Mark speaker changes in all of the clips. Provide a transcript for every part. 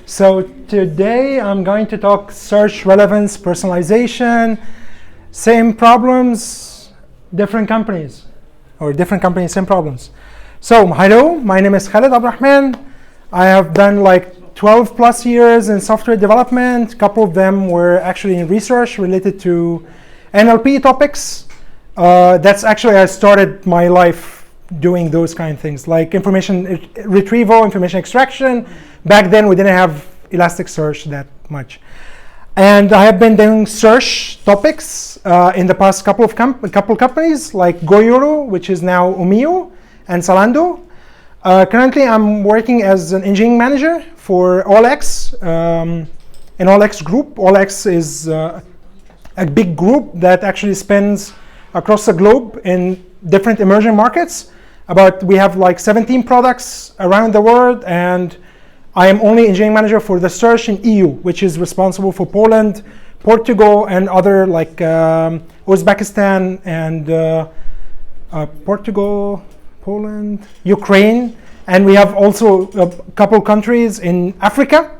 Speaker 1: So today I'm going to talk search relevance, personalization, same problems, different companies, or different companies, same problems. So hello, my name is Khaled Abdelrahman. I have done like 12 plus years in software development. A couple of them were actually in research related to NLP topics. That's actually, I started my life doing those kind of things, like information retrieval, information extraction. Back then, we didn't have Elasticsearch that much. And I have been doing search topics in the past couple companies, like Goyoro, which is now Umio, and Zalando. Currently, I'm working as an engineering manager for OLX, an OLX group. OLX is a big group that actually spends across the globe in different emerging markets. We have like 17 products around the world, and I am only engineering manager for the search in EU, which is responsible for Poland, Portugal, and other like Uzbekistan and Portugal, Poland, Ukraine. And we have also a couple countries in Africa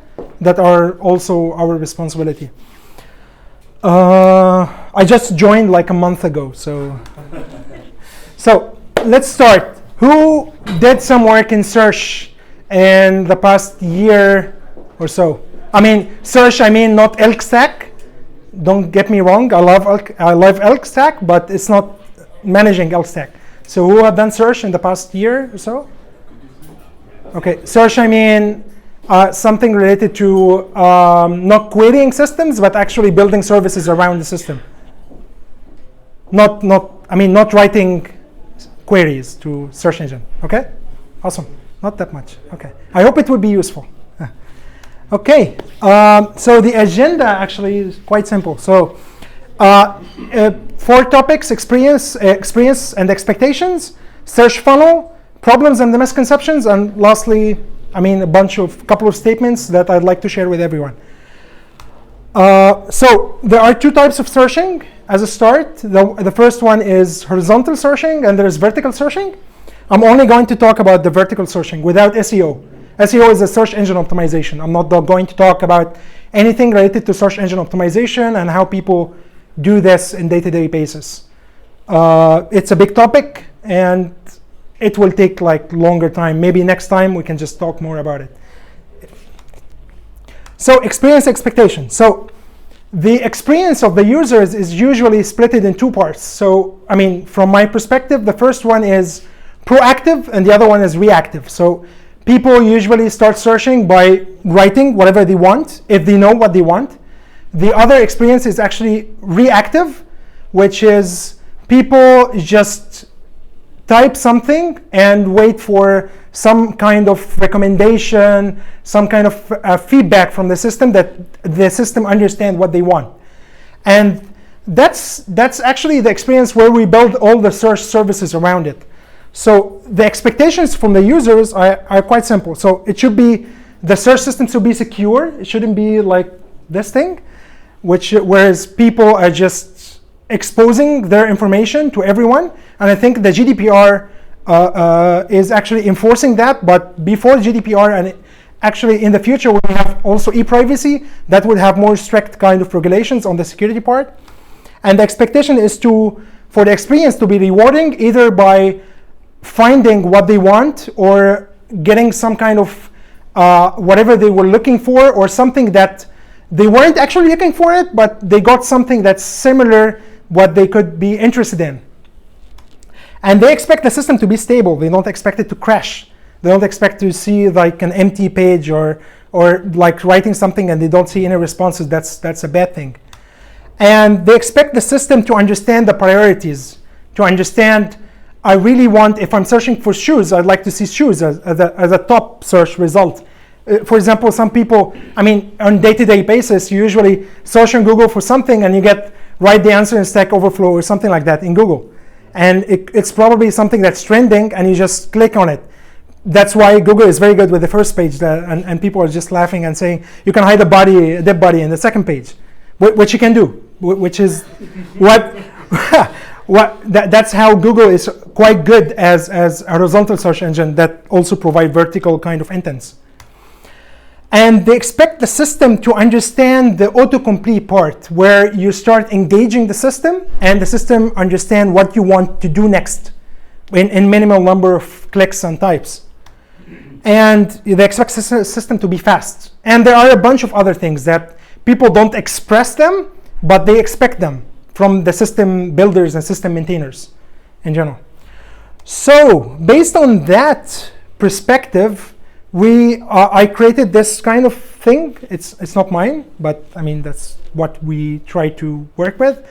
Speaker 1: that are also our responsibility. I just joined like a month ago, so let's start. Who did some work in search in the past year or so? I mean, search, I mean not elk stack. Don't get me wrong, I love elk stack, but it's not managing elk stack. So who have done search in the past year or so? Okay, search, I mean something related to not querying systems, but actually building services around the system. Not writing queries to search engine. Okay, awesome. Not that much. Okay, I hope it would be useful. Okay, so the agenda actually is quite simple. So 4 topics: experience and expectations, search funnel, problems and the misconceptions, and lastly, a couple of statements that I'd like to share with everyone. So there are 2 types of searching as a start. The first one is horizontal searching, and there's vertical searching. I'm only going to talk about the vertical searching without SEO. SEO is a search engine optimization. I'm not going to talk about anything related to search engine optimization and how people do this in day-to-day basis. It's a big topic, and it will take like longer time. Maybe next time we can just talk more about it. So experience expectation. So the experience of the users is usually split in 2 parts. So from my perspective, the first one is proactive and the other one is reactive. So people usually start searching by writing whatever they want, if they know what they want. The other experience is actually reactive, which is people just type something and wait for some kind of recommendation, some kind of feedback from the system that the system understands what they want. And that's actually the experience where we build all the search services around it. So the expectations from the users are quite simple. So it should be, the search system should be secure. It shouldn't be like this thing, whereas people are just exposing their information to everyone. And I think the GDPR is actually enforcing that. But before GDPR, and actually in the future, when we have also e-privacy, that would have more strict kind of regulations on the security part. And the expectation is for the experience to be rewarding, either by finding what they want or getting some kind of whatever they were looking for, or something that they weren't actually looking for it, but they got something that's similar what they could be interested in. And they expect the system to be stable. They don't expect it to crash. They don't expect to see like an empty page or like writing something and they don't see any responses. That's a bad thing. And they expect the system to understand the priorities, to understand, I really want, if I'm searching for shoes, I'd like to see shoes as a top search result. For example, some people, on day-to-day basis, you usually search on Google for something and you write the answer in Stack Overflow or something like that in Google. And it's probably something that's trending and you just click on it. That's why Google is very good with the first page, and people are just laughing and saying, you can hide a dead body in the second page, which you can do, which is that's how Google is quite good as a horizontal search engine that also provide vertical kind of intents. And they expect the system to understand the autocomplete part, where you start engaging the system and the system understand what you want to do next in minimal number of clicks and types. And they expect the system to be fast. And there are a bunch of other things that people don't express them, but they expect them from the system builders and system maintainers in general. So based on that perspective, I created this kind of thing. It's not mine, but I mean that's what we try to work with.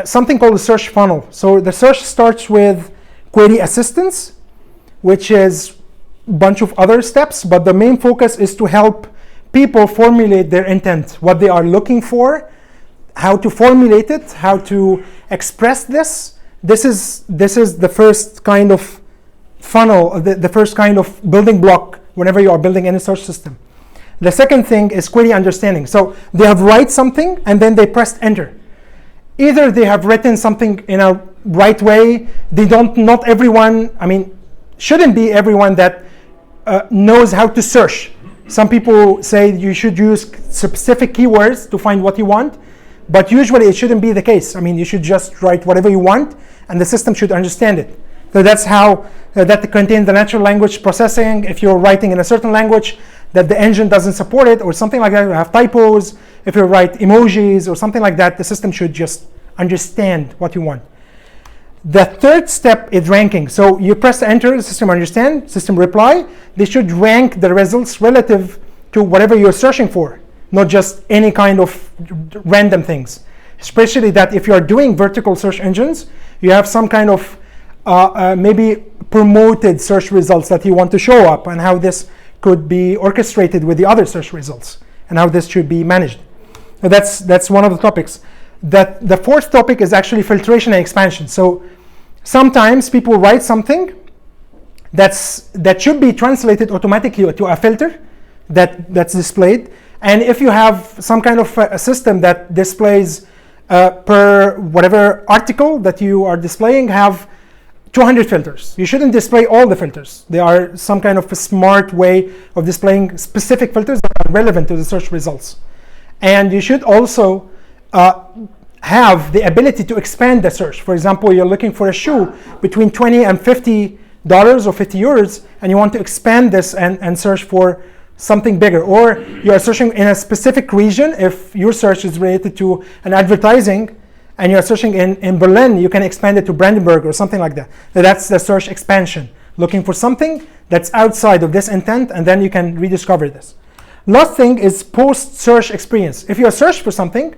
Speaker 1: Something called a search funnel. So the search starts with query assistance, which is a bunch of other steps, but the main focus is to help people formulate their intent, what they are looking for, how to formulate it, how to express this. This is the first kind of funnel, the first kind of building block whenever you are building any search system. The second thing is query understanding. So they have write something and then they pressed enter. Either they have written something in a right way. They don't. Not everyone. I mean, shouldn't be everyone that knows how to search. Some people say you should use specific keywords to find what you want, but usually it shouldn't be the case. I mean, you should just write whatever you want, and the system should understand it. So that's how that contains the natural language processing. If you're writing in a certain language that the engine doesn't support it, or something like that, you have typos. If you write emojis or something like that, the system should just understand what you want. The third step is ranking. So you press enter, the system understand, system reply. They should rank the results relative to whatever you're searching for, not just any kind of random things. Especially that if you are doing vertical search engines, you have some kind of maybe promoted search results that you want to show up, and how this could be orchestrated with the other search results, and how this should be managed. So that's one of the topics. The fourth topic is actually filtration and expansion. So sometimes people write something that should be translated automatically to a filter that's displayed. And if you have some kind of a system that displays per whatever article that you are displaying have 200 filters. You shouldn't display all the filters. There are some kind of a smart way of displaying specific filters that are relevant to the search results. And you should also have the ability to expand the search. For example, you're looking for a shoe between $20 and $50 or 50 euros, and you want to expand this and search for something bigger. Or you are searching in a specific region. If your search is related to an advertising, and you're searching in Berlin, you can expand it to Brandenburg or something like that. So that's the search expansion. Looking for something that's outside of this intent, and then you can rediscover this. Last thing is post-search experience. If you are searching for something,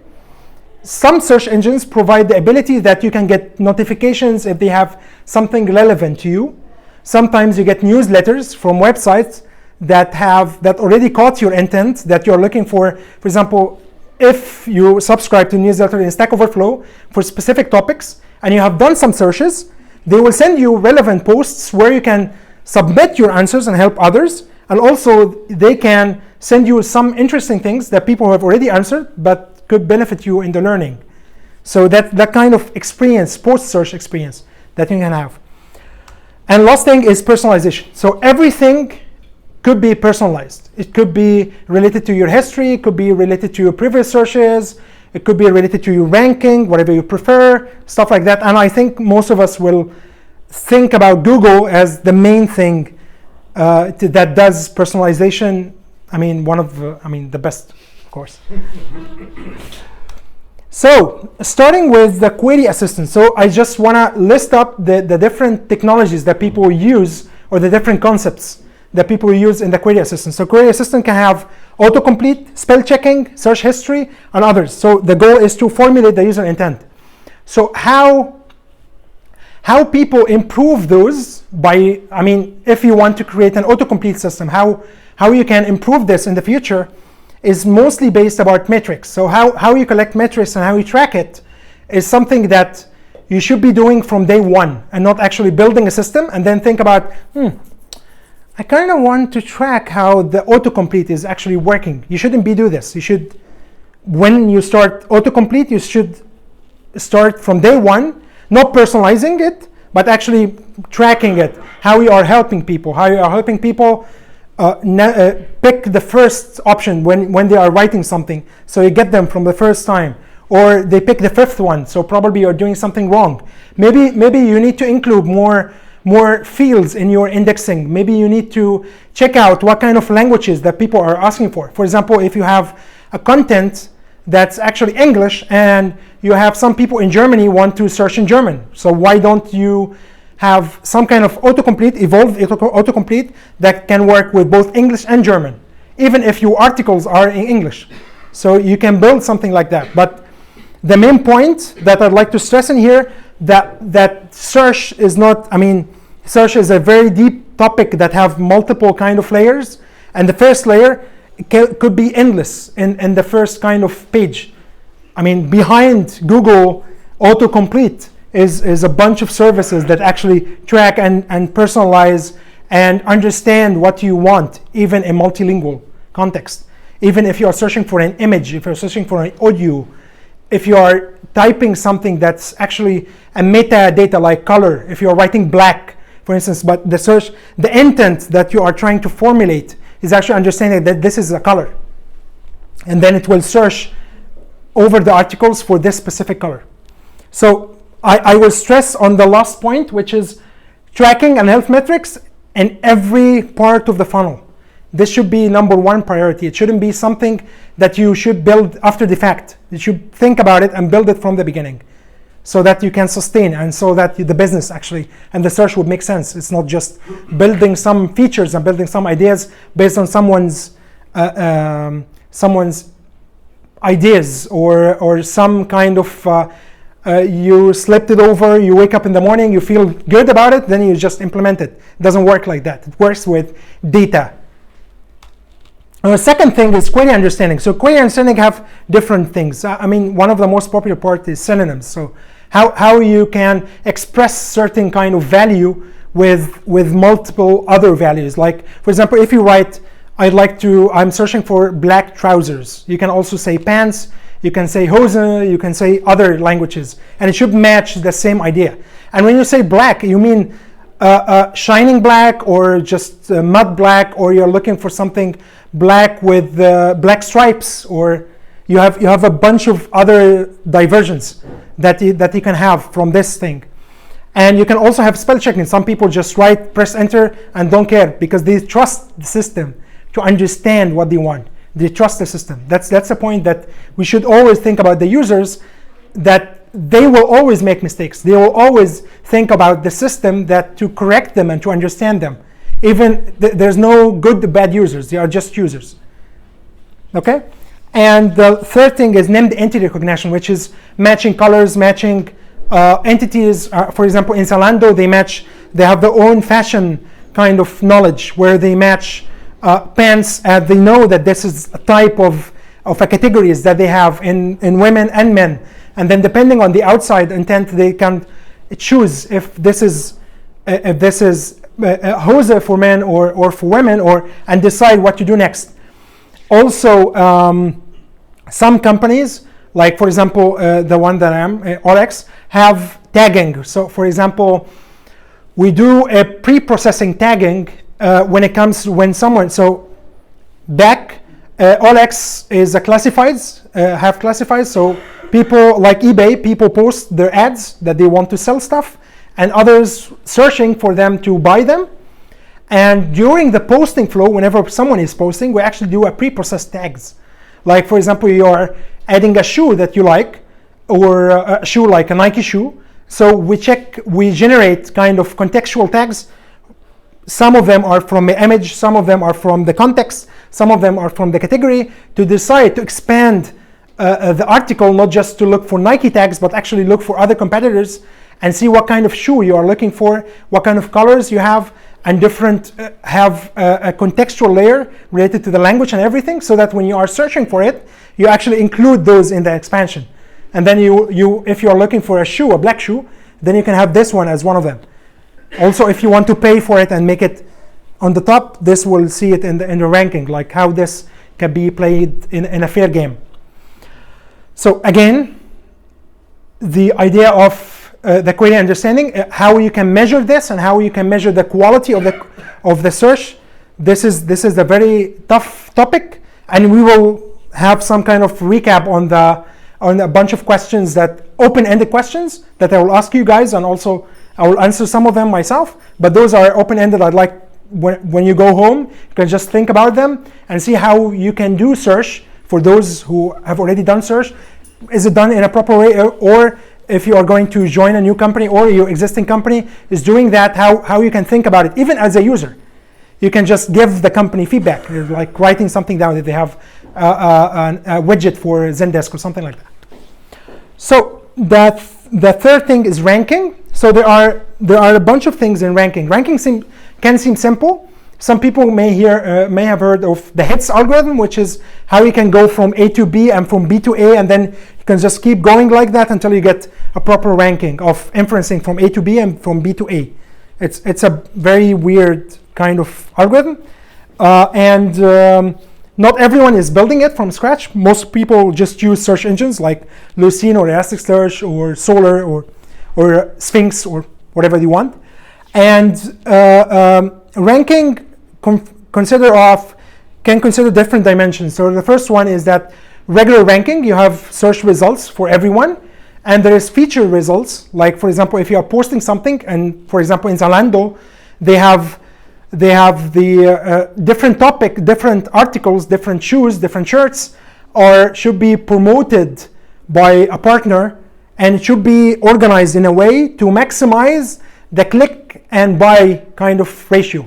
Speaker 1: some search engines provide the ability that you can get notifications if they have something relevant to you. Sometimes you get newsletters from websites that already caught your intent that you're looking for. For example, if you subscribe to newsletter in Stack Overflow for specific topics and you have done some searches, they will send you relevant posts where you can submit your answers and help others. And also they can send you some interesting things that people have already answered but could benefit you in the learning. So that kind of experience, post-search experience that you can have. And last thing is personalization. So everything could be personalized. It could be related to your history, it could be related to your previous searches, it could be related to your ranking, whatever you prefer, stuff like that. And I think most of us will think about Google as the main thing that does personalization. I mean, the best, of course. So, starting with the query assistant. So I just want to list up the different technologies that people use, or the different concepts that people use in the query assistant. So query assistant can have autocomplete, spell checking, search history, and others. So the goal is to formulate the user intent. So how people improve those by, if you want to create an autocomplete system, how you can improve this in the future is mostly based about metrics. So how you collect metrics and how you track it is something that you should be doing from day one, and not actually building a system and then think about, I kind of want to track how the autocomplete is actually working. You shouldn't do this. You should, when you start autocomplete, you should start from day one, not personalizing it, but actually tracking it, how you are helping people, pick the first option when they are writing something, so you get them from the first time, or they pick the fifth one, so probably you're doing something wrong. Maybe you need to include more fields in your indexing. Maybe you need to check out what kind of languages that people are asking for. For example, if you have a content that's actually English and you have some people in Germany want to search in German, so why don't you have some kind of autocomplete, evolved autocomplete that can work with both English and German, even if your articles are in English. So you can build something like that. But the main point that I'd like to stress in here, that search is not, search is a very deep topic that have multiple kind of layers, and the first layer could be endless in the first kind of page. Behind Google autocomplete is a bunch of services that actually track and personalize and understand what you want, even in multilingual context. Even if you are searching for an image, if you're searching for an audio, if you are typing something that's actually a metadata like color, if you're writing black, for instance, but the intent that you are trying to formulate is actually understanding that this is a color. And then it will search over the articles for this specific color. So I will stress on the last point, which is tracking and health metrics in every part of the funnel. This should be number one priority. It shouldn't be something that you should build after the fact. You should think about it and build it from the beginning, so that you can sustain and so that the business actually and the search would make sense. It's not just building some features and building some ideas based on someone's ideas or some kind of you slept it over, you wake up in the morning, you feel good about it, then you just implement it. It doesn't work like that. It works with data. The second thing is query understanding. So query understanding have different things. One of the most popular part is synonyms. So how you can express certain kind of value with multiple other values. Like, for example, if you write, I'm searching for black trousers. You can also say pants, you can say hose, you can say other languages, and it should match the same idea. And when you say black, you mean shining black or just mud black, or you're looking for something black with black stripes, or you have a bunch of other diversions that you can have from this thing. And you can also have spell checking. Some people just press enter and don't care because they trust the system to understand what they want. They trust the system. That's the point that we should always think about the users, that they will always make mistakes. They will always think about the system to correct them and to understand them. Even there's no good or bad users. They are just users. Okay? And the third thing is named entity recognition, which is matching colors, matching entities. For example, in Zalando, they have their own fashion kind of knowledge where they match pants, and they know that this is a type of a categories that they have in women and men. And then depending on the outside intent, they can choose if this is hose for men or for women, and decide what to do next. Also, some companies, like for example, the one that I am, Olex, have tagging. So for example, we do a pre-processing tagging when someone, so back, Olex is a classifieds, have classifieds, so people like eBay, people post their ads that they want to sell stuff, and others searching for them to buy them. And during the posting flow, whenever someone is posting, we actually do a pre-processed tags. Like for example, you are adding a shoe that you like, or a shoe like a Nike shoe. So we generate kind of contextual tags. Some of them are from the image, some of them are from the context, some of them are from the category, to decide to expand the article, not just to look for Nike tags, but actually look for other competitors and see what kind of shoe you are looking for, what kind of colors you have, and have a contextual layer related to the language and everything, so that when you are searching for it, you actually include those in the expansion. And then if you are looking for a shoe, a black shoe, then you can have this one as one of them. Also, if you want to pay for it and make it on the top, this will see it in the ranking, like how this can be played in a fair game. So again, the idea of the query understanding, how you can measure this and how you can measure the quality of the search. this is a very tough topic, and we will have some kind of recap on a bunch of questions, that open-ended questions that I will ask you guys, and also I will answer some of them myself, but those are open-ended. I'd like when you go home, you can just think about them and see how you can do search for those who have already done search. Is it done in a proper way, or if you are going to join a new company or your existing company is doing that, how you can think about it, even as a user. You can just give the company feedback, like writing something down if they have a widget for Zendesk or something like that. So the third thing is ranking. So there are a bunch of things in ranking. Ranking can seem simple. Some people may have heard of the hits algorithm, which is how you can go from A to B and from B to A, and then you can just keep going like that until you get a proper ranking of inferencing from A to B and from B to A. It's a very weird kind of algorithm, and not everyone is building it from scratch. Most people just use search engines like Lucene or Elasticsearch or Solr or Sphinx or whatever you want. And ranking can consider different dimensions. So the first one is that regular ranking, you have search results for everyone, and there is feature results. Like, for example, if you are posting something, and for example in Zalando, they have the different topic, different articles, different shoes, different shirts, or should be promoted by a partner, and it should be organized in a way to maximize the click and buy kind of ratio.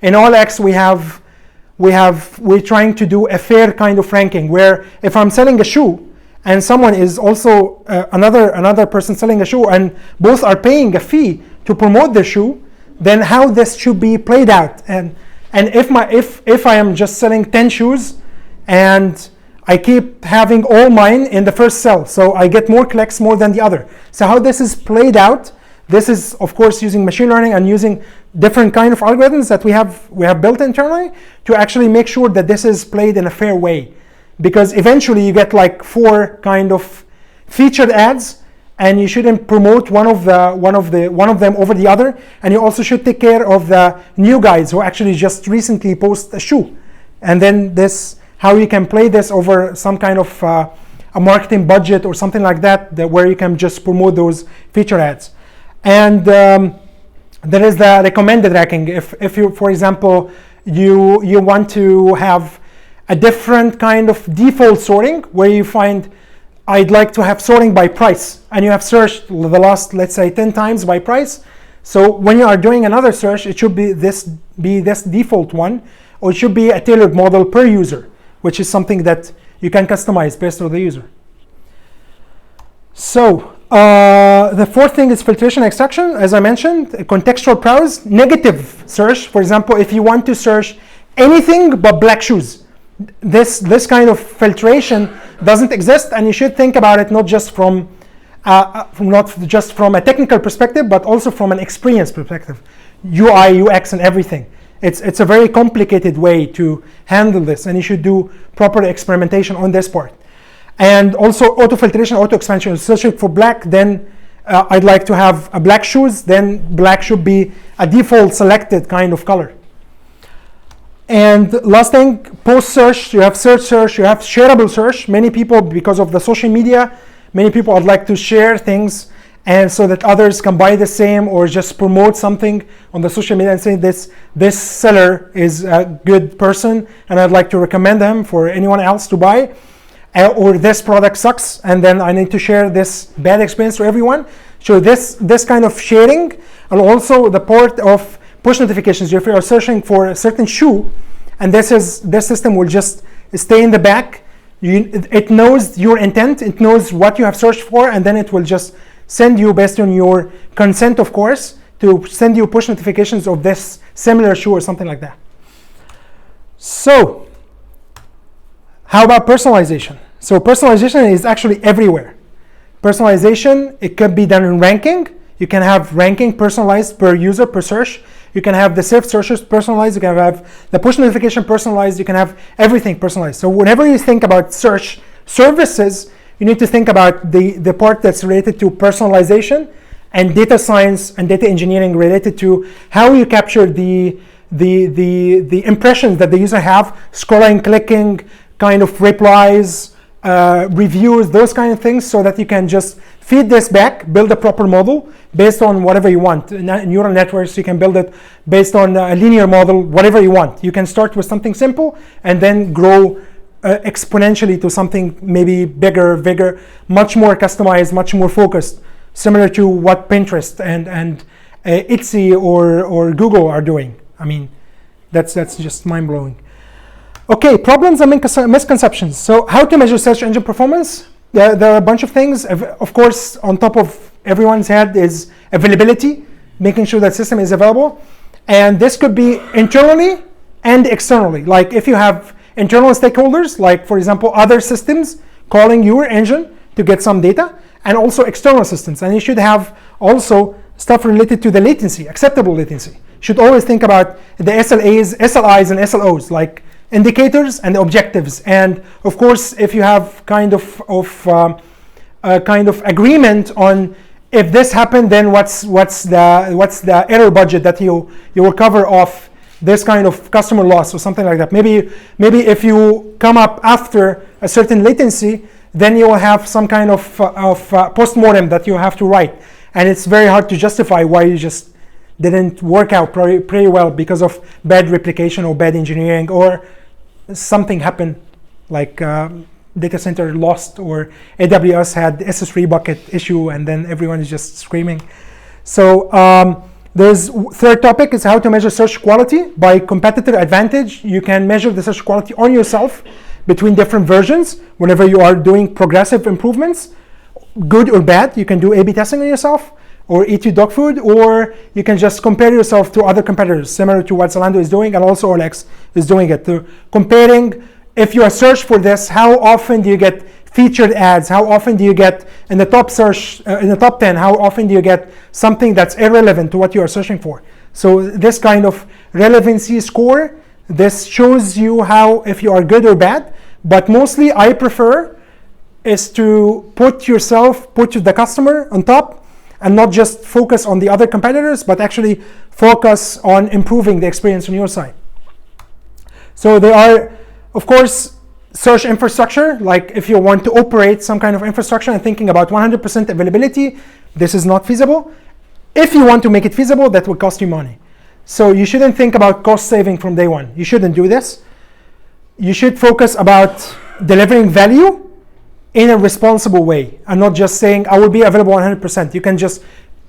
Speaker 1: In OLX, we're trying to do a fair kind of ranking, where if I'm selling a shoe and someone is also another person selling a shoe, and both are paying a fee to promote the shoe, then how this should be played out. And if I am just selling 10 shoes and I keep having all mine in the first sell, so I get more clicks more than the other. So how this is played out, this is of course using machine learning and using different kind of algorithms that we have built internally to actually make sure that this is played in a fair way. Because eventually you get like 4 kind of featured ads, and you shouldn't promote one of them over the other, and you also should take care of the new guys who actually just recently post a shoe. And then how you can play this over some kind of a marketing budget or something like that where you can just promote those feature ads. And there is the recommended ranking. If you, for example, you want to have a different kind of default sorting, where you find I'd like to have sorting by price, and you have searched the last, let's say, 10 times by price. So when you are doing another search, it should be this default one, or it should be a tailored model per user, which is something that you can customize based on the user. So the fourth thing is filtration extraction. As I mentioned, contextual browse, negative search. For example, if you want to search anything but black shoes, this kind of filtration doesn't exist, and you should think about it not just from a technical perspective, but also from an experience perspective, UI, UX, and everything. It's a very complicated way to handle this, and you should do proper experimentation on this part. And also auto filtration, auto expansion. Searching for black, then I'd like to have a black shoes, then black should be a default selected kind of color. And last thing, post search, you have search, you have shareable search. Many people, because of the social media, many people would like to share things, and so that others can buy the same, or just promote something on the social media and say this seller is a good person and I'd like to recommend them for anyone else to buy, or this product sucks and then I need to share this bad experience to everyone. So this kind of sharing, and also the part of push notifications. If you are searching for a certain shoe, and this system will just stay in the back. It knows your intent, it knows what you have searched for, and then it will just send you, based on your consent, of course, to send you push notifications of this similar shoe or something like that. So, how about personalization? So personalization is actually everywhere. Personalization, it could be done in ranking. You can have ranking personalized per user, per search. You can have the self searches personalized. You can have the push notification personalized. You can have everything personalized. So whenever you think about search services, you need to think about the part that's related to personalization, and data science and data engineering related to how you capture the the impressions that the user have, scrolling, clicking, kind of replies, reviews, those kind of things, so that you can just feed this back, build a proper model based on whatever you want. Neural networks, you can build it based on a linear model, whatever you want. You can start with something simple and then grow exponentially to something maybe bigger, much more customized, much more focused, similar to what Pinterest and Etsy or Google are doing. I mean, that's just mind-blowing. Okay, problems and misconceptions. So how to measure search engine performance? There are a bunch of things. Of course, on top of everyone's head is availability, making sure that system is available. And this could be internally and externally. Like if you have internal stakeholders, like for example, other systems calling your engine to get some data, and also external systems. And you should have also stuff related to the latency, acceptable latency. You should always think about the SLIs and SLOs, like indicators and objectives. And of course, if you have kind of agreement on if this happened, then what's the error budget that you will cover off this kind of customer loss or something like that. Maybe if you come up after a certain latency, then you will have some kind of post-mortem that you have to write. And it's very hard to justify why you just didn't work out pretty well because of bad replication or bad engineering, or something happened like data center lost, or AWS had S3 bucket issue, and then everyone is just screaming. So there's third topic is how to measure search quality by competitor advantage. You can measure the search quality on yourself between different versions whenever you are doing progressive improvements, good or bad. You can do A/B testing on yourself, or eat your dog food, or you can just compare yourself to other competitors, similar to what Zalando is doing, and also OLX is doing it. Comparing, if you are searched for this, how often do you get featured ads? How often do you get in the top search, in the top 10, how often do you get something that's irrelevant to what you are searching for? So this kind of relevancy score, this shows you how, if you are good or bad, but mostly I prefer is to put the customer on top, and not just focus on the other competitors, but actually focus on improving the experience on your side. So there are, of course, search infrastructure. Like if you want to operate some kind of infrastructure and thinking about 100% availability, this is not feasible. If you want to make it feasible, that will cost you money. So you shouldn't think about cost saving from day one. You shouldn't do this. You should focus about delivering value in a responsible way, and not just saying I will be available 100%. You can just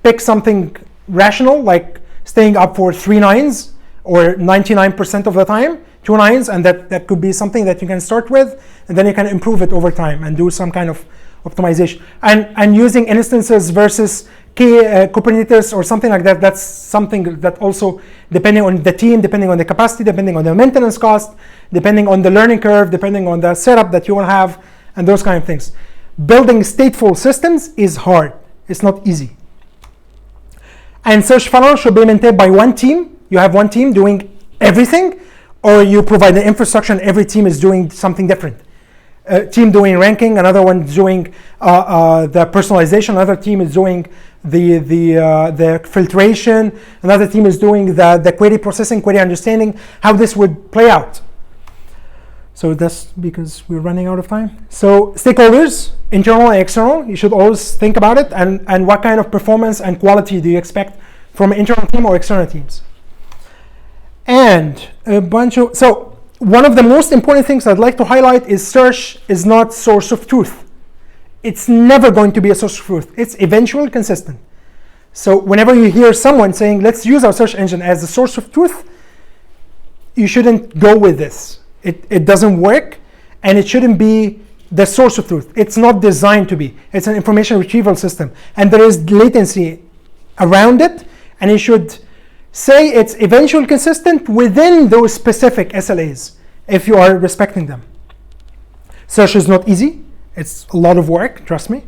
Speaker 1: pick something rational, like staying up for 3 nines or 99% of the time, 2 nines, and that could be something that you can start with, and then you can improve it over time and do some kind of optimization. And using instances versus Kubernetes or something like that, that's something that also, depending on the team, depending on the capacity, depending on the maintenance cost, depending on the learning curve, depending on the setup that you will have, and those kind of things. Building stateful systems is hard. It's not easy. And search funnel should be maintained by one team. You have one team doing everything, or you provide the infrastructure and every team is doing something different. A team doing ranking, another one doing the personalization, another team is doing the filtration, another team is doing the query processing, query understanding, how this would play out. So that's because we're running out of time. So stakeholders, internal and external, you should always think about it, and what kind of performance and quality do you expect from an internal team or external teams. And so one of the most important things I'd like to highlight is search is not source of truth. It's never going to be a source of truth. It's eventually consistent. So whenever you hear someone saying, let's use our search engine as the source of truth, you shouldn't go with this. It doesn't work, and it shouldn't be the source of truth. It's not designed to be. It's an information retrieval system, and there is latency around it, and you should say it's eventually consistent within those specific SLAs if you are respecting them. Search is not easy. It's a lot of work, trust me.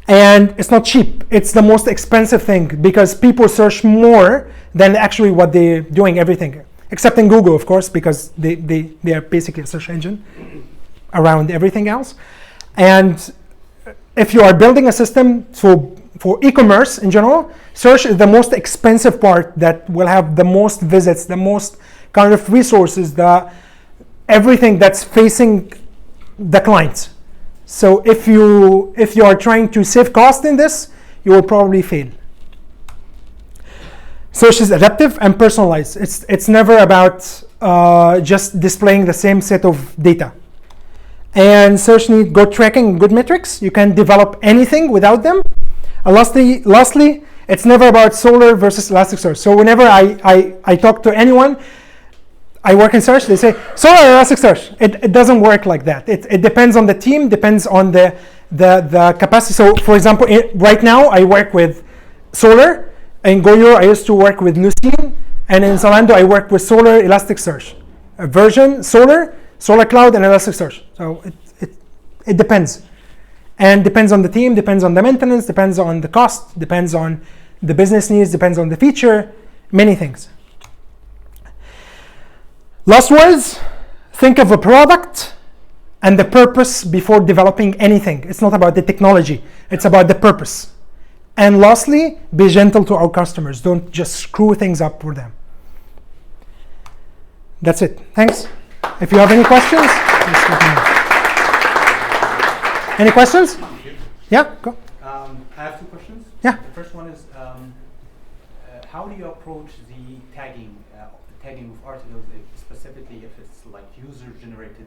Speaker 1: And it's not cheap. It's the most expensive thing because people search more than actually what they're doing everything. Except in Google, of course, because they are basically a search engine around everything else. And if you are building a system for e-commerce in general, search is the most expensive part that will have the most visits, the most kind of resources, everything that's facing the client. So if you are trying to save cost in this, you will probably fail. Search is adaptive and personalized. It's never about just displaying the same set of data. And search needs good tracking, good metrics. You can develop anything without them. And lastly, it's never about Solr versus Elasticsearch. So whenever I talk to anyone, I work in search, they say, Solr or Elasticsearch. It doesn't work like that. It depends on the team, depends on the capacity. So for example, right now I work with Solr. In Goyo, I used to work with Lucene. And in Zalando, I work with Solr, Elasticsearch. A version, Solr Cloud, and Elasticsearch. So it depends. And depends on the team, depends on the maintenance, depends on the cost, depends on the business needs, depends on the feature, many things. Last words, think of a product and the purpose before developing anything. It's not about the technology, it's about the purpose. And lastly, be gentle to our customers. Don't just screw things up for them. That's it. Thanks. If you have any questions, just let me know. Any questions? Yeah, go.
Speaker 2: I have two questions.
Speaker 1: Yeah.
Speaker 2: The first one is, how do you approach the tagging of articles, specifically if it's like user-generated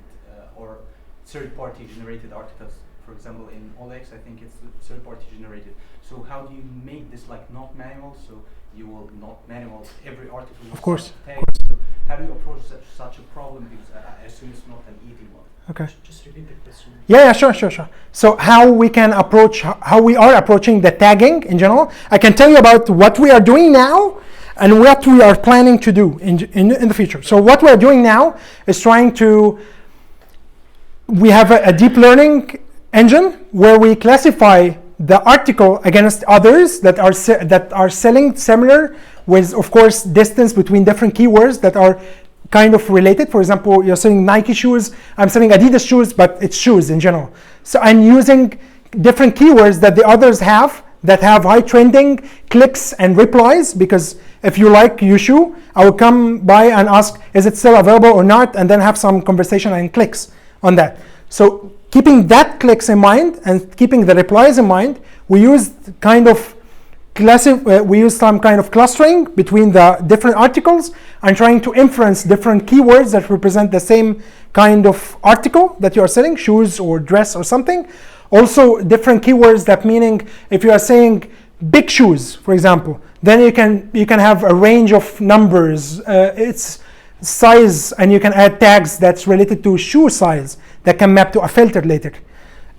Speaker 2: or third-party generated articles? For example, in OLX, I think it's third-party generated. So how do you make this like not manual? So you will not manual every article.
Speaker 1: Of course.
Speaker 2: So how do you approach such a problem? Because I assume it's not an easy one.
Speaker 1: Okay.
Speaker 2: Just repeat the question.
Speaker 1: Yeah, sure. So how we are approaching the tagging in general. I can tell you about what we are doing now and what we are planning to do in the future. So what we are doing now is we have a deep learning engine where we classify the article against others that are selling similar, with of course distance between different keywords that are kind of related. For example, you're selling Nike shoes, I'm selling Adidas shoes, but it's shoes in general. So I'm using different keywords that the others have that have high trending clicks and replies, because if you like your shoe, I will come by and ask, is it still available or not? And then have some conversation and clicks on that. So keeping that clicks in mind and keeping the replies in mind, we use some kind of clustering between the different articles and trying to inference different keywords that represent the same kind of article that you are selling, shoes or dress or something. Also different keywords, that meaning if you are saying big shoes, for example, then you can have a range of numbers, its size, and you can add tags that's related to shoe size that can map to a filter later.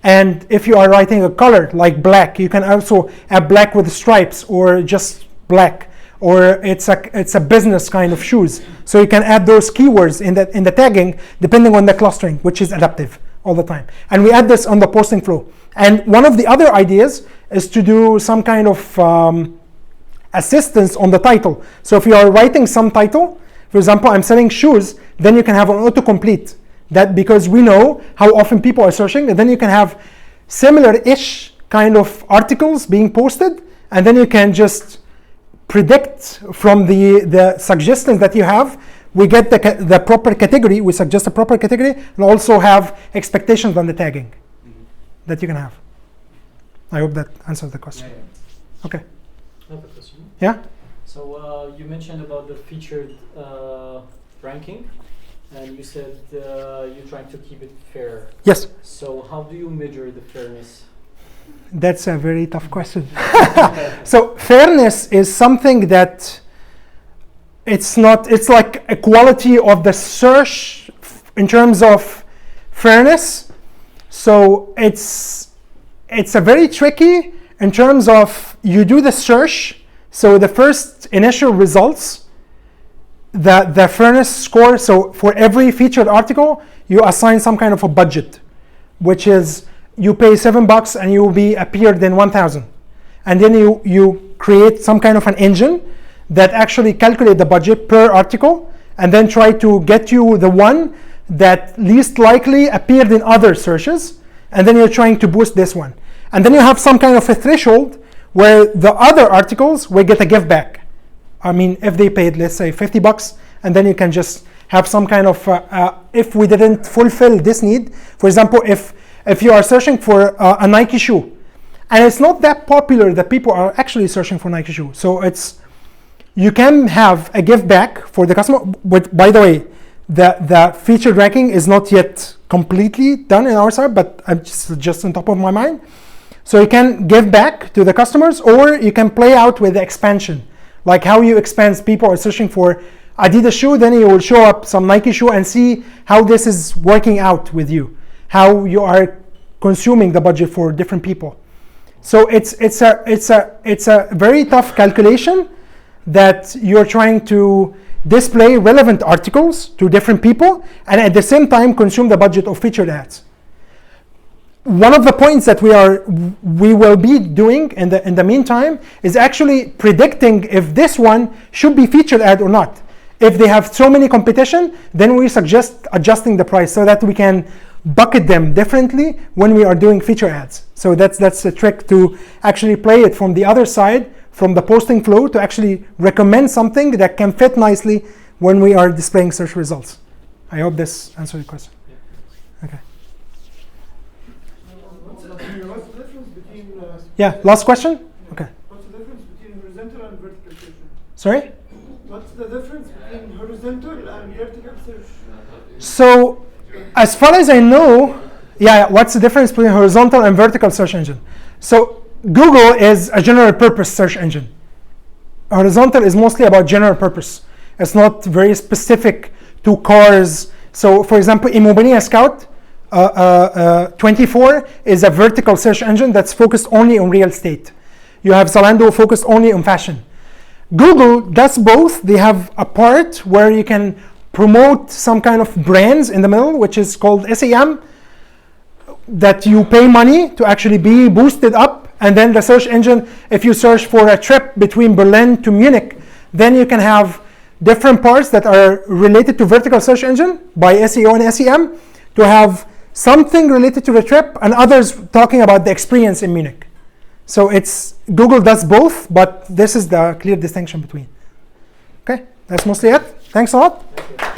Speaker 1: And if you are writing a color like black, you can also add black with stripes or just black, or it's a business kind of shoes. So you can add those keywords in the tagging depending on the clustering, which is adaptive all the time. And we add this on the posting flow. And one of the other ideas is to do some kind of assistance on the title. So if you are writing some title, for example, I'm selling shoes, then you can have an autocomplete. That because we know how often people are searching, and then you can have similar-ish kind of articles being posted, and then you can just predict from the suggestions that you have. We get the proper category, we suggest a proper category, and also have expectations on the tagging that you can have. I hope that answers the question.
Speaker 3: Yeah.
Speaker 1: Okay.
Speaker 3: I have a question.
Speaker 1: Yeah?
Speaker 3: So you mentioned about the featured ranking. And you said you're trying to keep it fair.
Speaker 1: Yes.
Speaker 3: So how do you measure the fairness?
Speaker 1: That's a very tough question. So fairness is something that it's like a quality of the search in terms of fairness. So it's a very tricky in terms of you do the search. So the first initial results, the fairness score, so for every featured article, you assign some kind of a budget, which is you pay $7 and you will be appeared in 1,000. And then you create some kind of an engine that actually calculate the budget per article and then try to get you the one that least likely appeared in other searches. And then you're trying to boost this one. And then you have some kind of a threshold where the other articles will get a give back. I mean, if they paid, let's say $50, and then you can just have some kind of, if we didn't fulfill this need, for example, if you are searching for a Nike shoe, and it's not that popular that people are actually searching for Nike shoe. So you can have a give back for the customer. But by the way, the featured ranking is not yet completely done in our side, but I'm just on top of my mind. So you can give back to the customers, or you can play out with the expansion, like how you expand. People are searching for Adidas shoe, then you will show up some Nike shoe and see how this is working out with you, how you are consuming the budget for different people. So it's a very tough calculation that you're trying to display relevant articles to different people and at the same time consume the budget of featured ads. One of the points that we will be doing in the meantime is actually predicting if this one should be featured ad or not. If they have so many competition, then we suggest adjusting the price so that we can bucket them differently when we are doing feature ads. So that's a trick to actually play it from the other side, from the posting flow, to actually recommend something that can fit nicely when we are displaying search results. I hope this answered your question. Okay.
Speaker 4: What's the difference between
Speaker 1: Yeah, last question? Okay.
Speaker 4: what's the difference between horizontal and vertical search?
Speaker 1: Sorry?
Speaker 4: What's the difference between horizontal and vertical search?
Speaker 1: So, as far as I know, what's the difference between horizontal and vertical search engine? So, Google is a general purpose search engine. Horizontal is mostly about general purpose. It's not very specific to cars. So, for example, Immobilia Scout 24 is a vertical search engine that's focused only on real estate. You have Zalando focused only on fashion. Google does both. They have a part where you can promote some kind of brands in the middle, which is called SEM, that you pay money to actually be boosted up. And then the search engine, if you search for a trip between Berlin to Munich, then you can have different parts that are related to vertical search engine by SEO and SEM to have something related to the trip and others talking about the experience in Munich. So Google does both, but this is the clear distinction between. Okay, that's mostly it. Thanks a lot.
Speaker 3: Thank you.